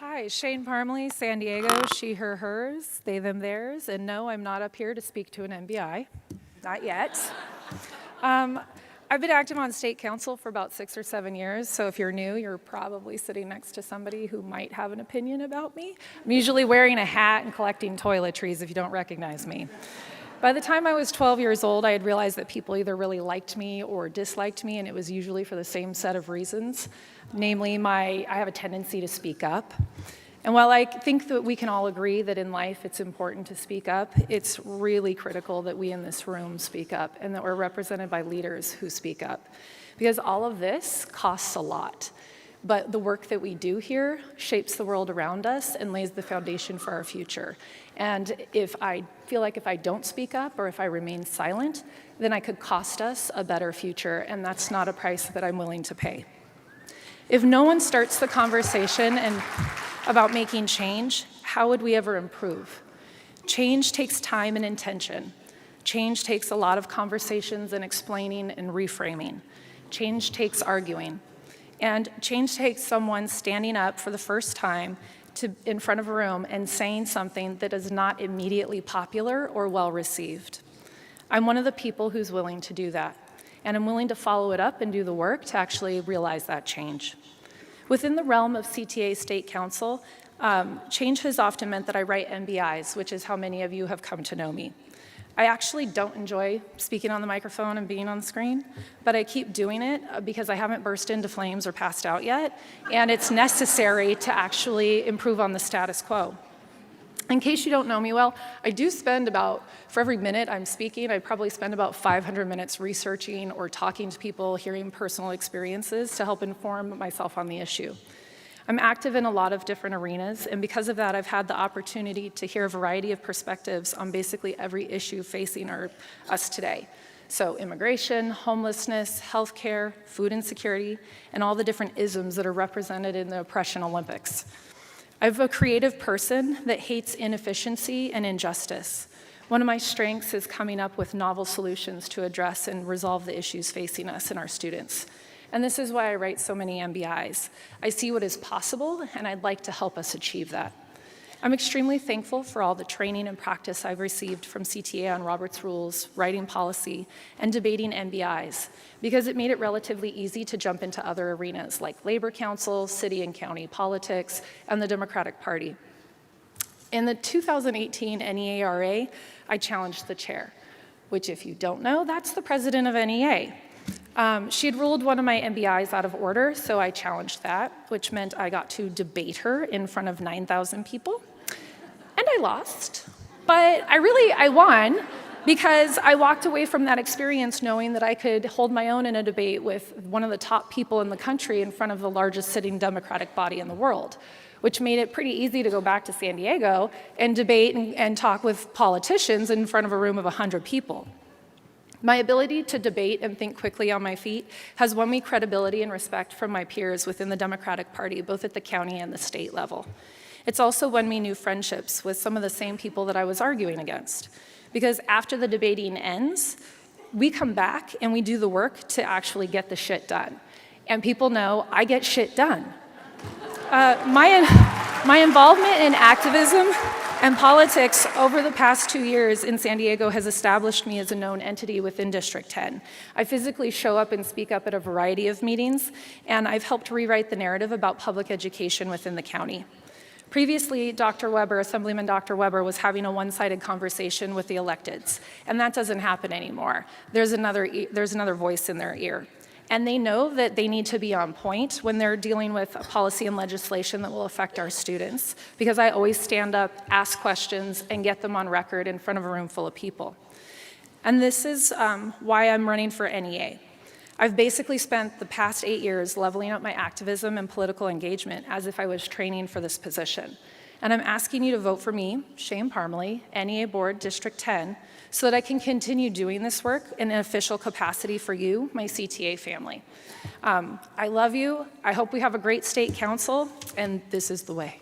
Hi, Shane Parmley, San Diego, she, her, hers, they, them, theirs, and no, I'm not up here to speak to an MBI, not yet. I've been active on state council for about 6 or 7 years, so if you're new, you're probably sitting next to somebody who might have an opinion about me. I'm usually wearing a hat and collecting toiletries if you don't recognize me. By the time I was 12 years old, I had realized that people either really liked me or disliked me, and it was usually for the same set of reasons. Namely, I have a tendency to speak up. And while I think that we can all agree that in life it's important to speak up, it's really critical that we in this room speak up and that we're represented by leaders who speak up. Because all of this costs a lot. But the work that we do here shapes the world around us and lays the foundation for our future. And if I feel like if I don't speak up or if I remain silent, then I could cost us a better future, and that's not a price that I'm willing to pay. If no one starts the conversation about making change, how would we ever improve? Change takes time and intention. Change takes a lot of conversations and explaining and reframing. Change takes arguing. And change takes someone standing up for the first time in front of a room and saying something that is not immediately popular or well received. I'm one of the people who's willing to do that. And I'm willing to follow it up and do the work to actually realize that change. Within the realm of CTA State Council, change has often meant that I write MBIs, which is how many of you have come to know me. I actually don't enjoy speaking on the microphone and being on the screen, but I keep doing it because I haven't burst into flames or passed out yet, and it's necessary to actually improve on the status quo. In case you don't know me well, I do spend for every minute I'm speaking, I probably spend about 500 minutes researching or talking to people, hearing personal experiences to help inform myself on the issue. I'm active in a lot of different arenas, and because of that, I've had the opportunity to hear a variety of perspectives on basically every issue facing us today. So immigration, homelessness, healthcare, food insecurity, and all the different isms that are represented in the Oppression Olympics. I'm a creative person that hates inefficiency and injustice. One of my strengths is coming up with novel solutions to address and resolve the issues facing us and our students. And this is why I write so many MBIs. I see what is possible, and I'd like to help us achieve that. I'm extremely thankful for all the training and practice I've received from CTA on Robert's Rules, writing policy, and debating MBIs, because it made it relatively easy to jump into other arenas like labor council, city and county politics, and the Democratic Party. In the 2018 NEA, I challenged the chair, which if you don't know, that's the president of NEA. She had ruled one of my MBIs out of order, so I challenged that, which meant I got to debate her in front of 9,000 people. And I lost, but I won because I walked away from that experience knowing that I could hold my own in a debate with one of the top people in the country in front of the largest sitting Democratic body in the world, which made it pretty easy to go back to San Diego and debate and talk with politicians in front of a room of 100 people. My ability to debate and think quickly on my feet has won me credibility and respect from my peers within the Democratic Party, both at the county and the state level. It's also won me new friendships with some of the same people that I was arguing against. Because after the debating ends, we come back and we do the work to actually get the shit done. And people know I get shit done. My involvement in activism and politics over the past 2 years in San Diego has established me as a known entity within District 10. I physically show up and speak up at a variety of meetings, and I've helped rewrite the narrative about public education within the county. Previously, Assemblyman Dr. Weber was having a one-sided conversation with the electeds, and that doesn't happen anymore. There's another voice in their ear. And they know that they need to be on point when they're dealing with policy and legislation that will affect our students, because I always stand up, ask questions, and get them on record in front of a room full of people. And this is why I'm running for NEA. I've basically spent the past 8 years leveling up my activism and political engagement as if I was training for this position. And I'm asking you to vote for me, Shane Parmley, NEA Board, District 10, so that I can continue doing this work in an official capacity for you, my CTA family. I love you. I hope we have a great state council, and this is the way.